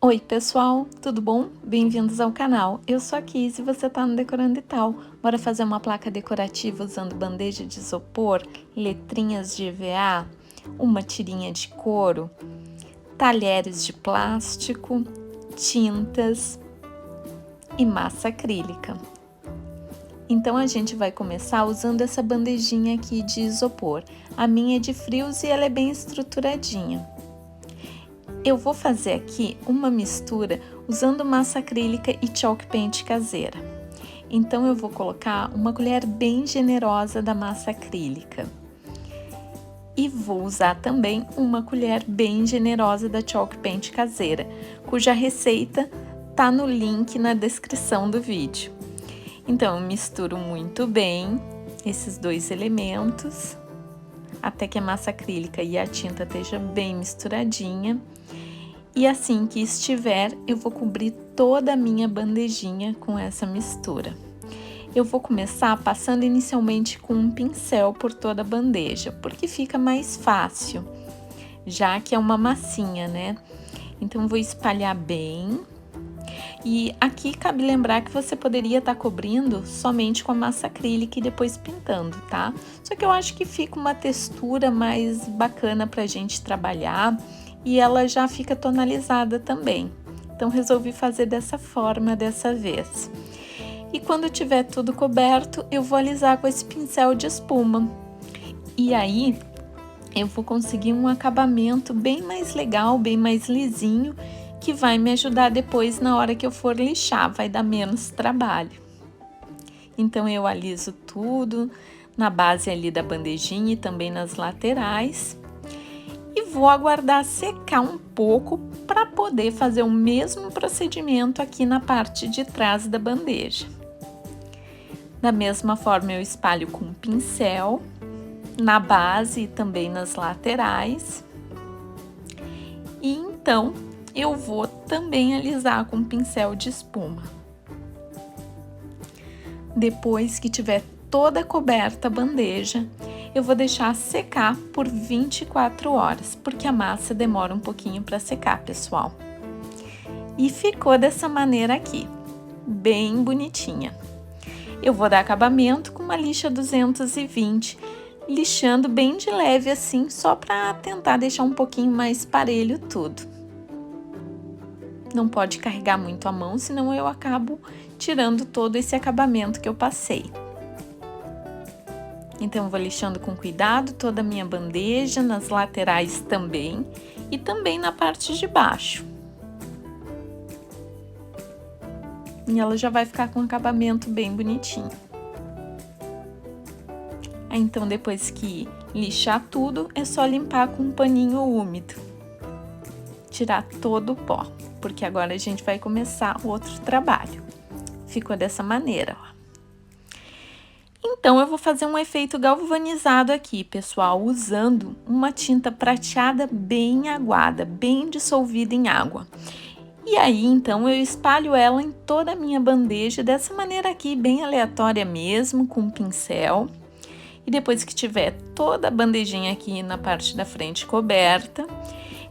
Oi pessoal, tudo bom? Bem-vindos ao canal. Eu sou a Kiz e você tá no Decorando e Tal. Bora fazer uma placa decorativa usando bandeja de isopor, letrinhas de EVA, uma tirinha de couro, talheres de plástico, tintas e massa acrílica. Então a gente vai começar usando essa bandejinha aqui de isopor. A minha é de frios e ela é bem estruturadinha. Eu vou fazer aqui uma mistura usando massa acrílica e chalk paint caseira. Então eu vou colocar uma colher bem generosa da massa acrílica. E vou usar também uma colher bem generosa da chalk paint caseira, cuja receita tá no link na descrição do vídeo. Então eu misturo muito bem esses dois elementos, até que a massa acrílica e a tinta esteja bem misturadinha. E assim que estiver, eu vou cobrir toda a minha bandejinha com essa mistura. Eu vou começar passando inicialmente com um pincel por toda a bandeja, porque fica mais fácil, já que é uma massinha, né? Então, vou espalhar bem. E aqui cabe lembrar que você poderia estar cobrindo somente com a massa acrílica e depois pintando, tá? Só que eu acho que fica uma textura mais bacana pra gente trabalhar. E ela já fica tonalizada também. Então, resolvi fazer dessa forma dessa vez. E quando tiver tudo coberto, eu vou alisar com esse pincel de espuma. E aí, eu vou conseguir um acabamento bem mais legal, bem mais lisinho, que vai me ajudar depois na hora que eu for lixar, vai dar menos trabalho. Então, eu aliso tudo na base ali da bandejinha e também nas laterais. E vou aguardar secar um pouco para poder fazer o mesmo procedimento aqui na parte de trás da bandeja. Da mesma forma, eu espalho com o pincel na base e também nas laterais. E então, eu vou também alisar com o pincel de espuma. Depois que tiver toda coberta a bandeja, eu vou deixar secar por 24 horas, porque a massa demora um pouquinho para secar, pessoal. E ficou dessa maneira aqui, bem bonitinha. Eu vou dar acabamento com uma lixa 220, lixando bem de leve assim, só para tentar deixar um pouquinho mais parelho tudo. Não pode carregar muito a mão, senão eu acabo tirando todo esse acabamento que eu passei. Então, eu vou lixando com cuidado toda a minha bandeja, nas laterais também, e também na parte de baixo. E ela já vai ficar com um acabamento bem bonitinho. Aí, então, depois que lixar tudo, é só limpar com um paninho úmido. Tirar todo o pó, porque agora a gente vai começar o outro trabalho. Ficou dessa maneira, ó. Então, eu vou fazer um efeito galvanizado aqui, pessoal, usando uma tinta prateada bem aguada, bem dissolvida em água. E aí, então, eu espalho ela em toda a minha bandeja, dessa maneira aqui, bem aleatória mesmo, com um pincel. E depois que tiver toda a bandejinha aqui na parte da frente coberta,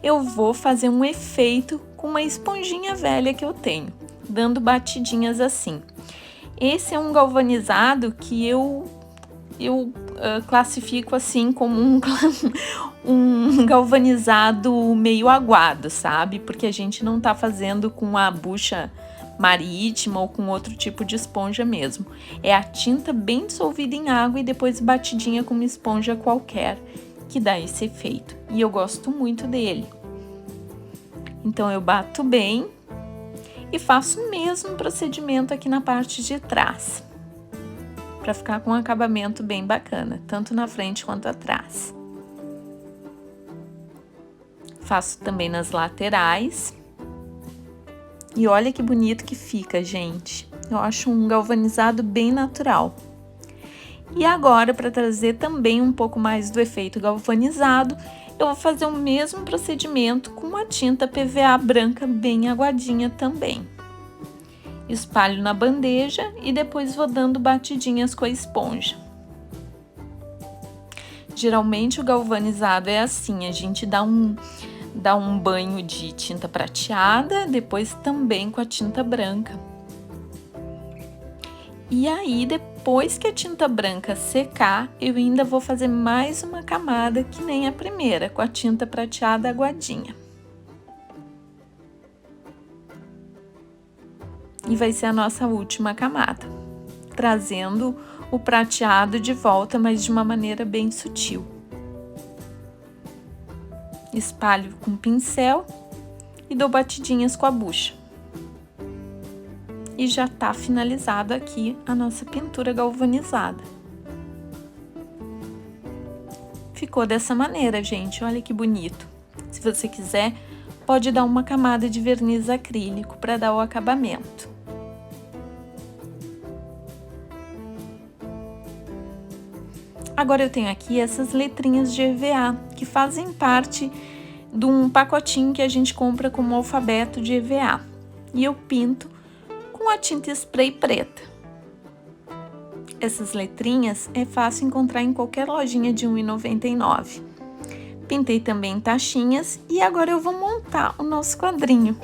eu vou fazer um efeito com uma esponjinha velha que eu tenho, dando batidinhas assim. Esse é um galvanizado que eu classifico assim como um galvanizado meio aguado, sabe? Porque a gente não tá fazendo com a bucha marítima ou com outro tipo de esponja mesmo. É a tinta bem dissolvida em água e depois batidinha com uma esponja qualquer que dá esse efeito. E eu gosto muito dele. Então eu bato bem. E faço o mesmo procedimento aqui na parte de trás, para ficar com um acabamento bem bacana, tanto na frente quanto atrás. Faço também nas laterais. E olha que bonito que fica, gente. Eu acho um galvanizado bem natural. E agora, para trazer também um pouco mais do efeito galvanizado, eu vou fazer o mesmo procedimento com a tinta PVA branca bem aguadinha também. Espalho na bandeja e depois vou dando batidinhas com a esponja. Geralmente o galvanizado é assim, a gente dá dar um banho de tinta prateada, depois também com a tinta branca. E aí, depois que a tinta branca secar, eu ainda vou fazer mais uma camada que nem a primeira, com a tinta prateada aguadinha. E vai ser a nossa última camada, trazendo o prateado de volta, mas de uma maneira bem sutil. Espalho com pincel e dou batidinhas com a bucha. E já tá finalizado aqui a nossa pintura galvanizada. Ficou dessa maneira, gente, olha que bonito. Se você quiser, pode dar uma camada de verniz acrílico para dar o acabamento. Agora eu tenho aqui essas letrinhas de EVA, que fazem parte de um pacotinho que a gente compra como alfabeto de EVA. E eu pinto com a tinta spray preta. Essas letrinhas é fácil encontrar em qualquer lojinha de R$ 1,99. Pintei também taxinhas e agora eu vou montar o nosso quadrinho.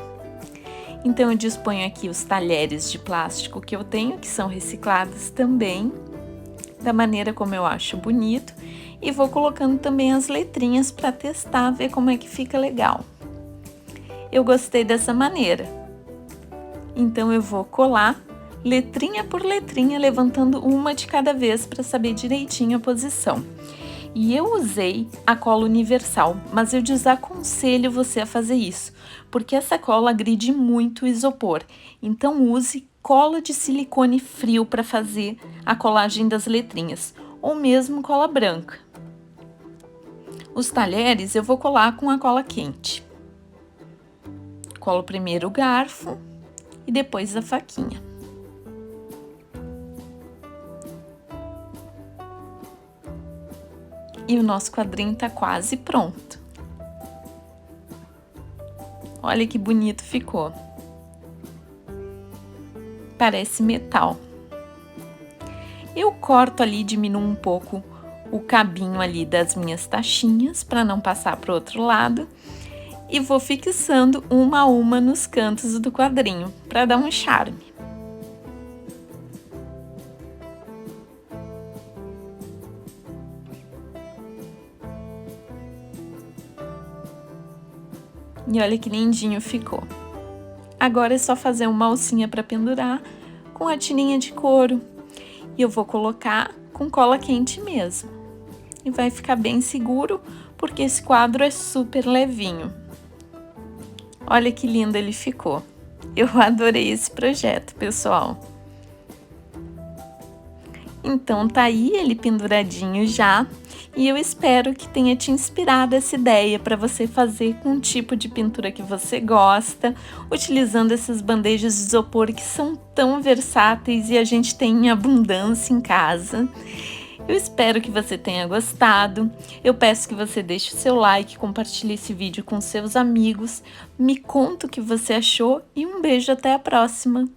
Então eu disponho aqui os talheres de plástico que eu tenho, que são reciclados também, da maneira como eu acho bonito, e vou colocando também as letrinhas para testar, ver como é que fica legal. Eu gostei dessa maneira. Então eu vou colar letrinha por letrinha, levantando uma de cada vez para saber direitinho a posição. E eu usei a cola universal, mas eu desaconselho você a fazer isso, porque essa cola agride muito o isopor. Então use cola de silicone frio para fazer a colagem das letrinhas, ou mesmo cola branca. Os talheres eu vou colar com a cola quente. Colo primeiro o garfo e depois a faquinha. E o nosso quadrinho tá quase pronto. Olha que bonito ficou. Parece metal. Eu corto ali, diminuo um pouco o cabinho ali das minhas tachinhas para não passar para o outro lado. E vou fixando uma a uma nos cantos do quadrinho, para dar um charme. E olha que lindinho ficou. Agora é só fazer uma alcinha para pendurar com a tirinha de couro. E eu vou colocar com cola quente mesmo. E vai ficar bem seguro, porque esse quadro é super levinho. Olha que lindo ele ficou. Eu adorei esse projeto, pessoal. Então tá aí ele penduradinho já, e eu espero que tenha te inspirado essa ideia para você fazer com um tipo de pintura que você gosta, utilizando essas bandejas de isopor que são tão versáteis e a gente tem em abundância em casa. Eu espero que você tenha gostado. Eu peço que você deixe o seu like, compartilhe esse vídeo com seus amigos, me conta o que você achou e um beijo até a próxima!